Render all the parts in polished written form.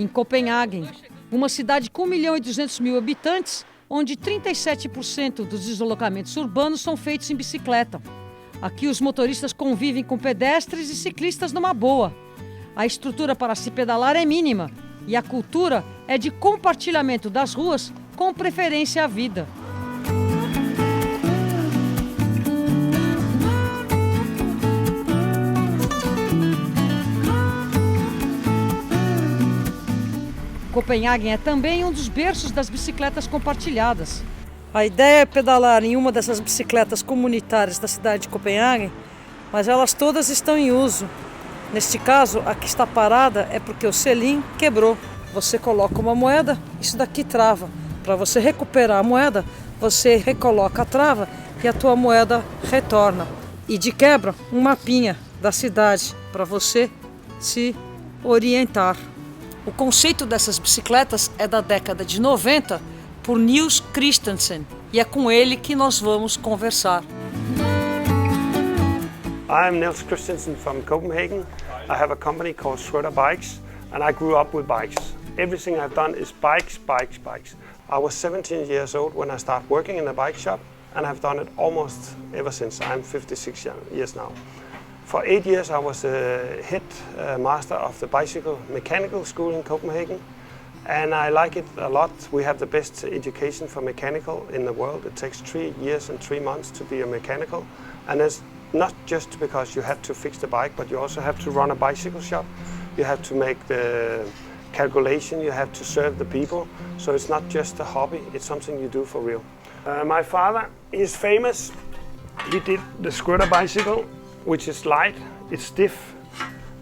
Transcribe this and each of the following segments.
Copenhague, uma cidade com 1.200.000 habitantes, onde 37% dos deslocamentos urbanos são feitos em bicicleta. Aqui os motoristas convivem com pedestres e ciclistas numa boa. A estrutura para se pedalar é mínima e a cultura é de compartilhamento das ruas com preferência à vida. Copenhague é também um dos berços das bicicletas compartilhadas. A ideia é pedalar em uma dessas bicicletas comunitárias da cidade de Copenhague, mas elas todas estão em uso. Neste caso, a que está parada é porque o selim quebrou. Você coloca uma moeda, isso daqui trava. Para você recuperar a moeda, você recoloca a trava e a tua moeda retorna. E de quebra, um mapinha da cidade para você se orientar. O conceito dessas bicicletas é da década de 90 por Niels Christiansen e é com ele que nós vamos conversar. I'm Niels Christiansen from Copenhagen. I have a company called Bikers and I grew up with bikes. Everything I've done is bikes. I was 17 years old when I started working in a bike shop and I've done it almost ever since. I'm 56 years now. For 8 years I was a head master of the bicycle mechanical school in Copenhagen and I like it a lot. We have the best education for mechanical in the world. It takes 3 years and 3 months to be a mechanical, and it's not just because you have to fix the bike, but you also have to run a bicycle shop. You have to make the calculation, you have to serve the people, so it's not just a hobby, it's something you do for real. My father is famous. He did the scooter bicycle, which is light, it's stiff,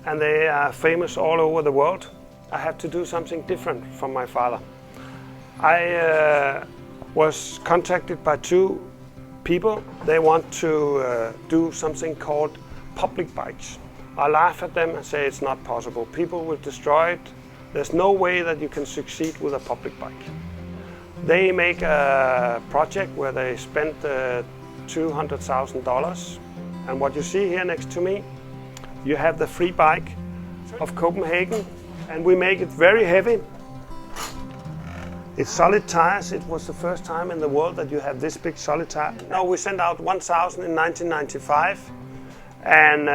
and they are famous all over the world. I have to do something different from my father. I was contacted by two people. They want to do something called public bikes. I laugh at them and say it's not possible. People will destroy it. There's no way that you can succeed with a public bike. They make a project where they spent $200,000. And what you see here next to me, you have the free bike of Copenhagen, and we make it very heavy. It's solid tires. It was the first time in the world that you have this big solid tire. Now we sent out 1,000 in 1995, and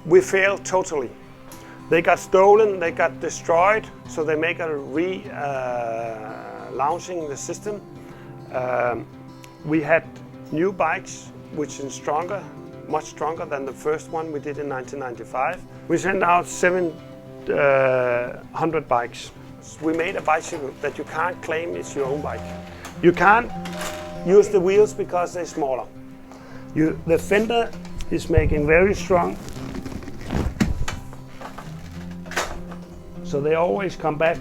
we failed totally. They got stolen, they got destroyed, so they make a launching the system. We had new bikes, which is stronger, much stronger than the first one we did in 1995. We sent out 700 bikes. We made a bicycle that you can't claim it's your own bike. You can't use the wheels because they're smaller. The fender is making very strong, so they always come back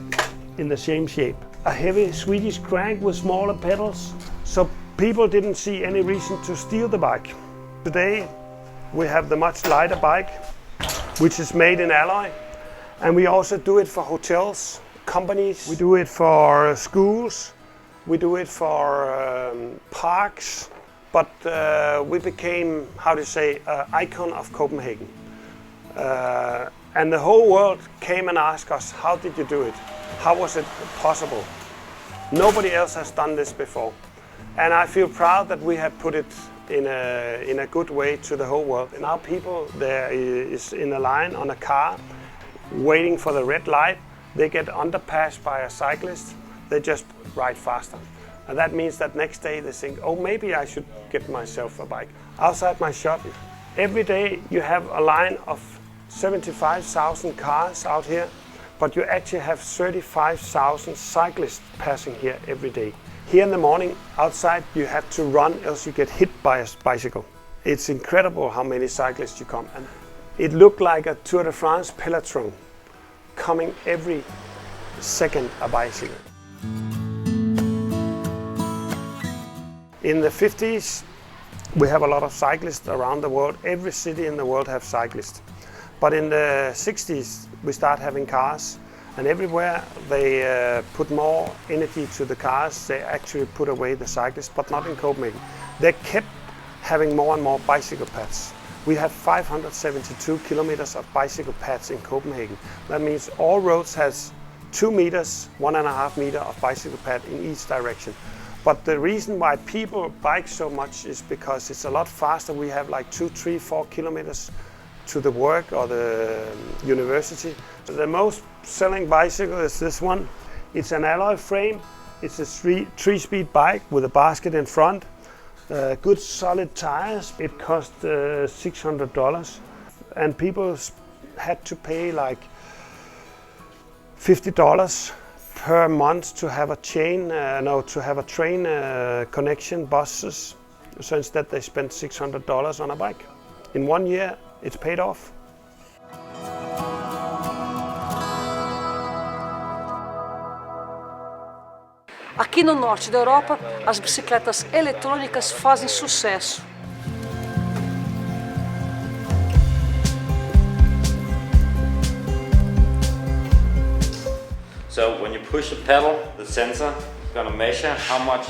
in the same shape. A heavy Swedish crank with smaller pedals, so people didn't see any reason to steal the bike. Today we have the much lighter bike, which is made in alloy, and we also do it for hotels, companies, we do it for schools, we do it for parks, but we became, how to say, an icon of Copenhagen. And the whole world came and asked us, how did you do it? How was it possible? Nobody else has done this before. And I feel proud that we have put it in a good way to the whole world. Now people there is in a line on a car waiting for the red light. They get underpassed by a cyclist, they just ride faster. And that means that next day they think, oh, maybe I should get myself a bike. Outside my shop, every day you have a line of 75,000 cars out here, but you actually have 35,000 cyclists passing here every day. Here in the morning, outside, you have to run, else you get hit by a bicycle. It's incredible how many cyclists you come. And it looked like a Tour de France peloton coming every second a bicycle. In the 50s, we have a lot of cyclists around the world. Every city in the world has cyclists. But in the 60s, we start having cars, and everywhere they put more energy to the cars. They actually put away the cyclists, but not in Copenhagen. They kept having more and more bicycle paths. We have 572 kilometers of bicycle paths in Copenhagen. That means all roads has 2 meters, 1.5 meter of bicycle pad in each direction. But the reason why people bike so much is because it's a lot faster. We have like 2, 3, 4 kilometers to the work or the university. The most selling bicycle is this one. It's an alloy frame. It's a 3-speed bike with a basket in front. Good solid tires. It cost $600, and people had to pay like $50 per month to have a train connection buses. So instead they spent $600 on a bike. In 1 year, it's paid off. Aqui no norte da Europa, as bicicletas eletrônicas fazem sucesso. So when you push the pedal, the sensor is going to measure how much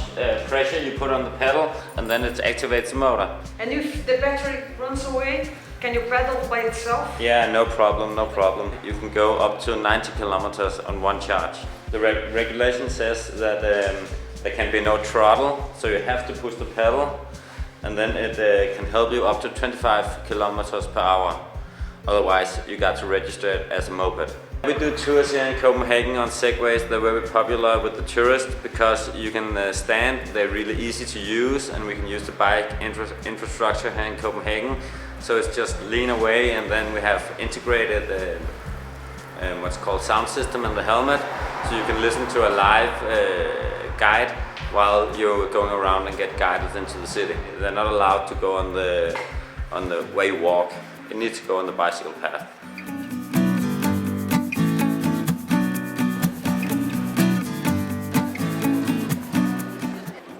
pressure you put on the pedal, and then it activates the motor. And if the battery runs away, can you pedal by itself? Yeah, no problem, no problem. You can go up to 90 kilometers on one charge. The regulation says that there can be no throttle, so you have to push the pedal, and then it can help you up to 25 kilometers per hour. Otherwise, you got to register it as a moped. We do tours here in Copenhagen on segways. They're very popular with the tourists because you can stand, they're really easy to use, and we can use the bike infrastructure here in Copenhagen. So it's just lean away, and then we have integrated what's called sound system in the helmet, so you can listen to a live guide while you're going around and get guided into the city. They're not allowed to go on the way you walk. You need to go on the bicycle path.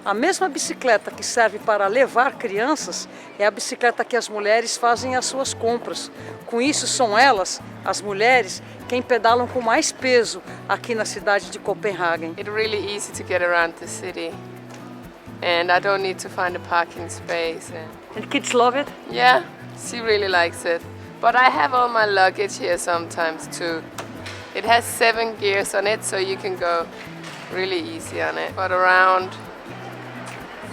A mesma bicicleta que serve para levar crianças é a bicicleta que as mulheres fazem as suas compras. Com isso, são elas, as mulheres, quem pedalam com mais peso aqui na cidade de Copenhague. It's really easy to get around the city, and I don't need to find a parking space. And kids love it? Yeah, she really likes it. But I have all my luggage here sometimes too. It has 7 gears on it, so you can go really easy on it. But around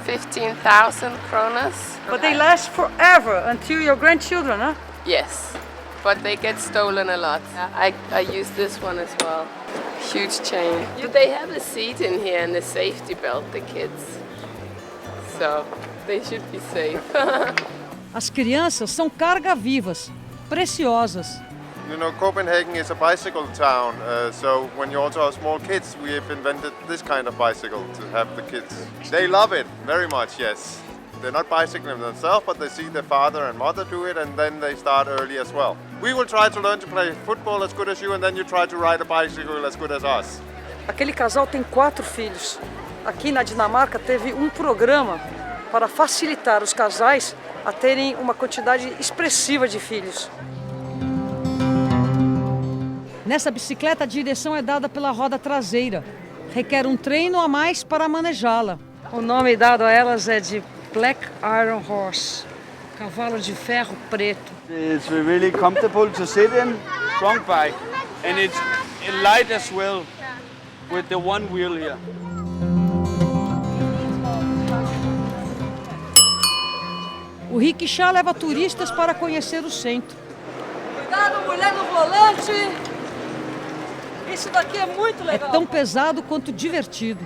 15,000 kronas. But they last forever until your grandchildren, huh? Yes, but they get stolen a lot. I use this one as well. Huge chain. They have a seat in here and a safety belt, the kids. So they should be safe. As crianças são carga-vivas, preciosas. You know, Copenhagen is a bicycle town, so when you also have small kids, we have invented this kind of bicycle to have the kids. They love it very much, yes. They're not bicycling themselves, but they see their father and mother do it, and then they start early as well. We will try to learn to play football as good as you, and then you try to ride a bicycle as good as us. Aquele casal tem 4 filhos. Aqui na Dinamarca teve um programa para facilitar os casais a terem uma quantidade expressiva de filhos. Nessa bicicleta, a direção é dada pela roda traseira. Requer um treino a mais para manejá-la. O nome dado a elas é de Black Iron Horse, cavalo de ferro preto. It's really comfortable to sit in, strong bike, and it's light as well with the one wheel here. O rickshaw leva turistas para conhecer o centro. Cuidado, mulher no volante! Isso daqui é muito legal. É tão pesado quanto divertido.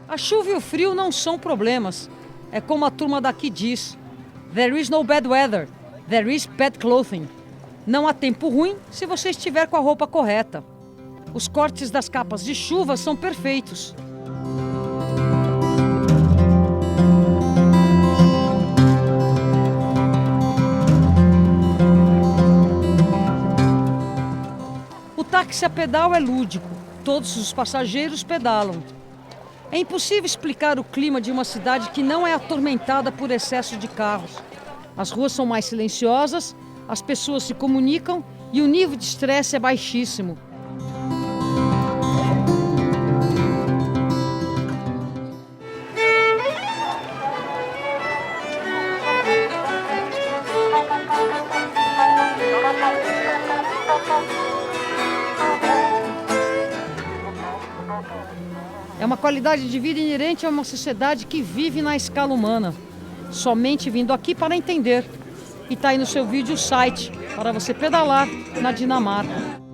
A chuva e o frio não são problemas. É como a turma daqui diz: There is no bad weather, there is bad clothing. Não há tempo ruim se você estiver com a roupa correta. Os cortes das capas de chuva são perfeitos. O táxi a pedal é lúdico. Todos os passageiros pedalam. É impossível explicar o clima de uma cidade que não é atormentada por excesso de carros. As ruas são mais silenciosas, as pessoas se comunicam e o nível de estresse é baixíssimo. É uma qualidade de vida inerente a uma sociedade que vive na escala humana. Somente vindo aqui para entender. E está aí no seu vídeo o site para você pedalar na Dinamarca.